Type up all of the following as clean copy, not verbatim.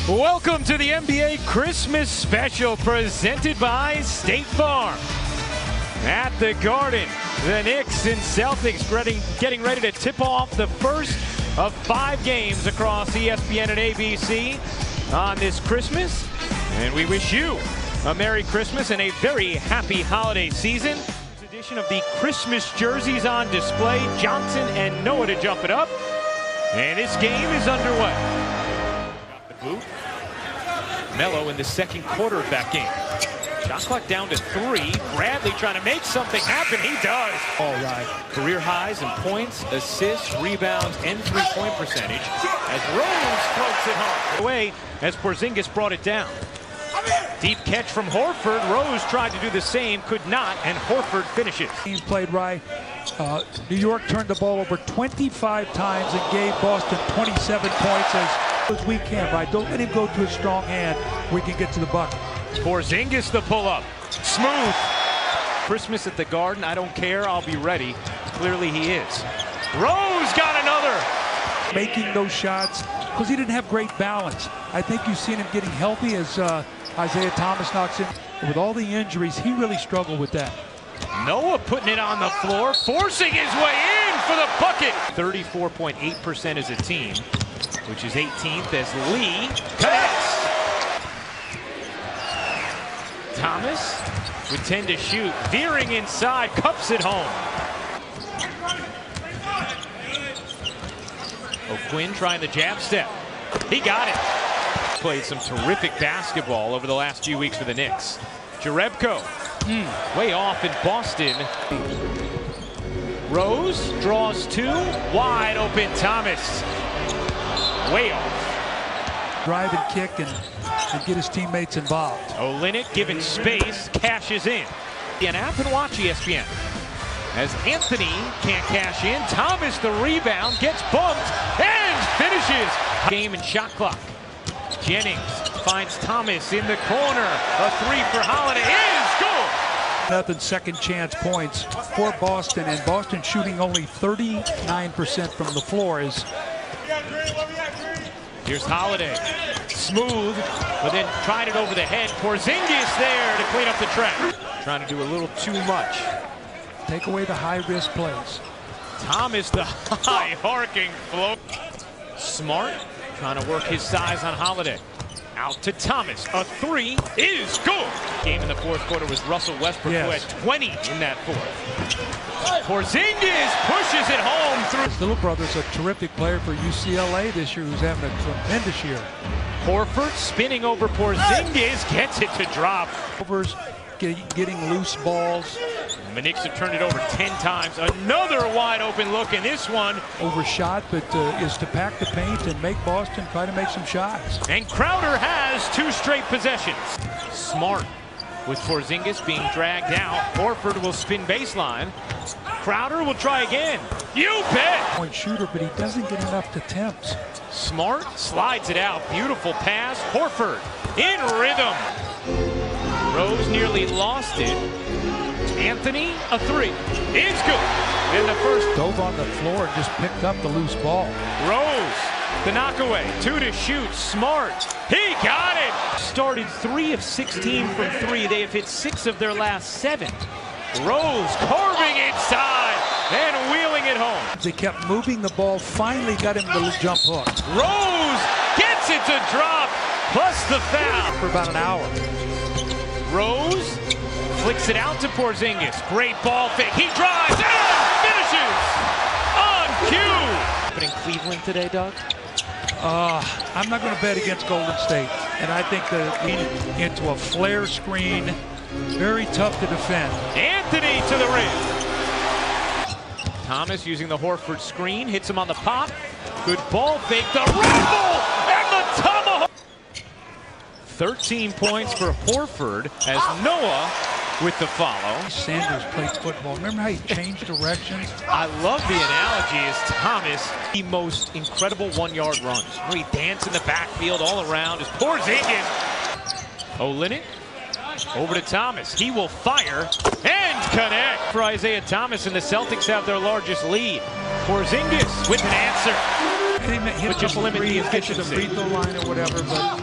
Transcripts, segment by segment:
Welcome to the NBA Christmas Special presented by State Farm. At the Garden, the Knicks and Celtics getting ready to tip off the first of 5 games across ESPN and ABC on this Christmas. And we wish you a Merry Christmas and a very happy holiday season. This edition of the Christmas jerseys on display. Johnson and Noah to jump it up. And this game is underway. Got the boot. Melo in the second quarter of that game. Shot clock down to 3. Bradley trying to make something happen. He does. All right. Career highs in points, assists, rebounds, and three-point percentage as Rose floats it home. Away as Porzingis brought it down. Deep catch from Horford. Rose tried to do the same, could not, and Horford finishes. Teams played right. New York turned the ball over 25 times and gave Boston 27 points as we can, right? Don't let him go to his strong hand. We can get to the bucket. Porzingis the pull-up. Smooth. Christmas at the Garden, I don't care, I'll be ready. Clearly he is. Rose got another. Making those shots because he didn't have great balance. I think you've seen him getting healthy as Isaiah Thomas knocks in. With all the injuries, he really struggled with that. Noah putting it on the floor, forcing his way in for the bucket. 34.8% as a team, which is 18th as Lee connects. Thomas with 10 to shoot, veering inside, cups it home. O'Quinn trying the jab step. He got it. Played some terrific basketball over the last few weeks for the Knicks. Jerebko, way off in Boston. Rose draws 2, wide open Thomas. Way off. Drive and kick and get his teammates involved. Olynyk given space, cashes in. An app and watch ESPN. As Anthony can't cash in, Thomas the rebound, gets bumped and finishes. Game and shot clock. Jennings finds Thomas in the corner. A 3 for Holiday is good. Nothing second chance points for Boston, and Boston shooting only 39% from the floor. Here's Holiday. Smooth, but then tried it over the head. Porzingis there to clean up the track. Trying to do a little too much. Take away the high-risk plays. Thomas, the high arcing float. Smart, trying to work his size on Holiday. Out to Thomas. A 3 is good. Game in the fourth quarter was Russell Westbrook, who had 20 in that fourth. Porzingis pushes it home through. His little brother's a terrific player for UCLA this year, who's having a tremendous year. Horford spinning over Porzingis, gets it to drop. Overs getting loose balls. The Knicks have turned it over 10 times. Another wide open look in this one. Overshot, but is to pack the paint and make Boston try to make some shots. And Crowder has 2 straight possessions. Smart with Porzingis being dragged out. Horford will spin baseline. Crowder will try again. You bet! Point shooter, but he doesn't get enough attempts. Smart slides it out. Beautiful pass. Horford in rhythm. Rose nearly lost it. Anthony, a 3 is good. In the first, dove on the floor and just picked up the loose ball. Rose, the knockaway, 2 to shoot. Smart, he got it. Started 3 of 16 from 3. They have hit 6 of their last 7. Rose carving inside and wheeling it home. They kept moving the ball. Finally got him the jump hook. Rose gets it to drop, plus the foul. For about an hour. Rose flicks it out to Porzingis. Great ball fake. He drives and finishes on cue. But in Cleveland today, Doug? I'm not going to bet against Golden State. And I think that into a flare screen, very tough to defend. Anthony to the rim. Thomas using the Horford screen. Hits him on the pop. Good ball fake. The rifle and the tomahawk. 13 points for Horford as Noah with the follow. Sanders played football. Remember how he changed directions? I love the analogy as Thomas, the most incredible 1-yard runs. Where he danced in the backfield all around as Porzingis. Olynyk over to Thomas. He will fire and connect for Isaiah Thomas, and the Celtics have their largest lead. Porzingis with an answer. They hit but just limit the efficiency. The free throw line or whatever. But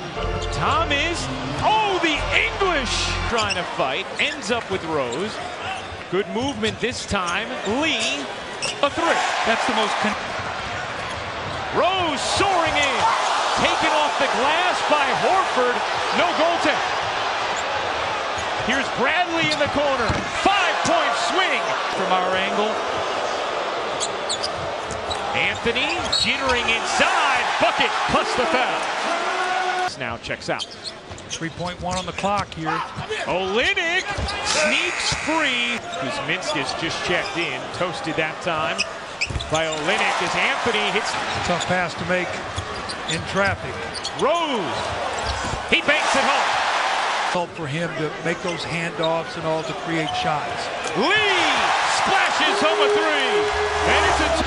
Thomas, oh, the English trying to fight, ends up with Rose. Good movement this time. Lee, a three. That's the most. Rose soaring in, taken off the glass by Horford. No goaltend. Here's Bradley in the corner. 5-point swing from our angle. Anthony jittering inside. Bucket plus the foul. Now checks out. 3.1 on the clock here. Olynyk sneaks free. Kuzminskis just checked in. Toasted that time by Olynyk as Anthony hits. Tough pass to make in traffic. Rose. He banks it home. Help for him to make those handoffs and all to create shots. Lee splashes home a three. And it's a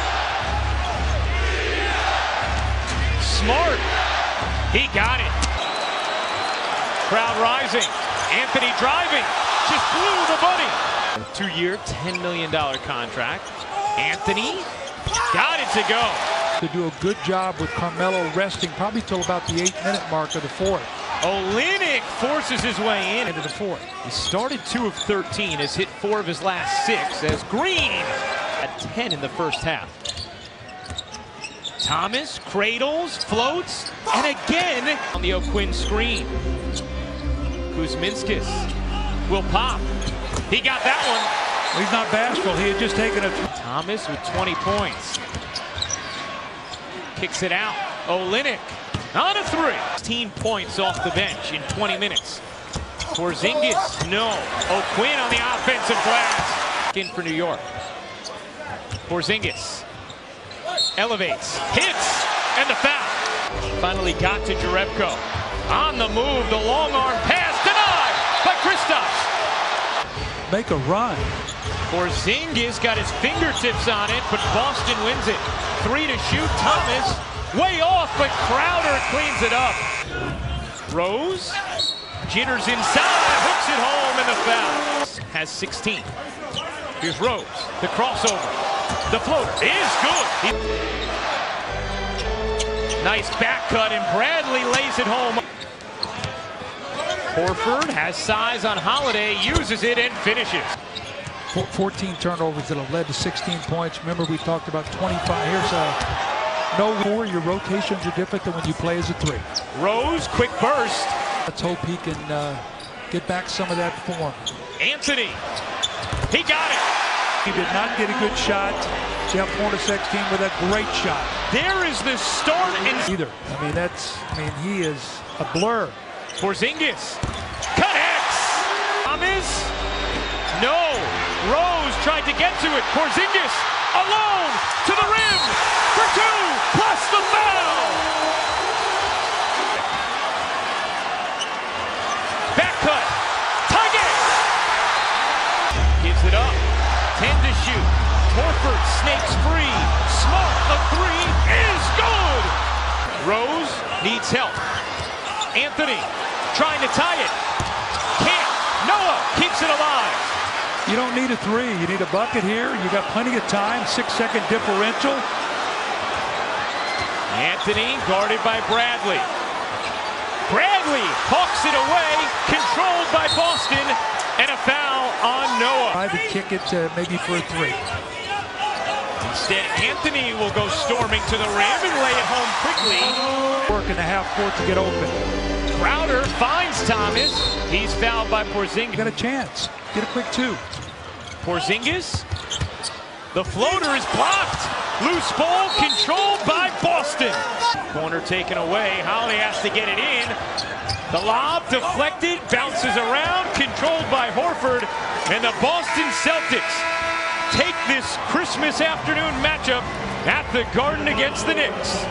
Smart. He got it. Crowd rising. Anthony driving. Just blew the bunny. 2-year, $10 million contract. Anthony got it to go. To do a good job with Carmelo resting probably till about the 8-minute mark of the fourth. Olynyk forces his way in Into the fourth. He started 2 of 13, has hit 4 of his last 6 as Green at 10 in the first half. Thomas cradles, floats, and again on the O'Quinn screen. Kuzminskis will pop. He got that one. Well, he's not bashful. He had just taken a. Thomas with 20 points. Kicks it out. Olynyk on a 3. 16 points off the bench in 20 minutes. Porzingis, no. O'Quinn on the offensive glass. In for New York. Porzingis elevates, hits, and the foul. Finally got to Jerebko. On the move, the long arm pass denied by Kristaps. Make a run. Porzingis got his fingertips on it, but Boston wins it. 3 to shoot. Thomas way off, but Crowder cleans it up. Rose jitters inside, hooks it home, and the foul. Has 16. Here's Rose, the crossover. The floater is good. Nice back cut, and Bradley lays it home. Horford has size on Holiday, uses it, and finishes. 14 turnovers that have led to 16 points. Remember, we talked about 25. Here's no more. Your rotations are different than when you play as a 3. Rose, quick burst. Let's hope he can get back some of that form. Anthony, he got it. He did not get a good shot. Jeff Hornacek's team with a great shot. There is the start and either. He is a blur. Porzingis connects. Thomas, no. Rose tried to get to it. Porzingis alone to the rim for 2 plus the foul. Back cut. Target. Gives it up. 10 to shoot. Horford snakes free. Smart, a 3 is good. Rose needs help. Anthony trying to tie it. Can't. Noah keeps it alive. You don't need a 3. You need a bucket here. You got plenty of time. 6-second differential. Anthony guarded by Bradley. Bradley hawks it away. Controlled by Boston. And a foul on Noah. Try to kick it maybe for a 3. Instead, Anthony will go storming to the rim and lay it home quickly. Work in the half court to get open. Crowder finds Thomas. He's fouled by Porzingis. Got a chance. Get a quick 2. Porzingis. The floater is blocked. Loose ball controlled by Boston. Corner taken away. Holiday has to get it in. The lob deflected, bounces around, controlled by Horford. And the Boston Celtics take this Christmas afternoon matchup at the Garden against the Knicks.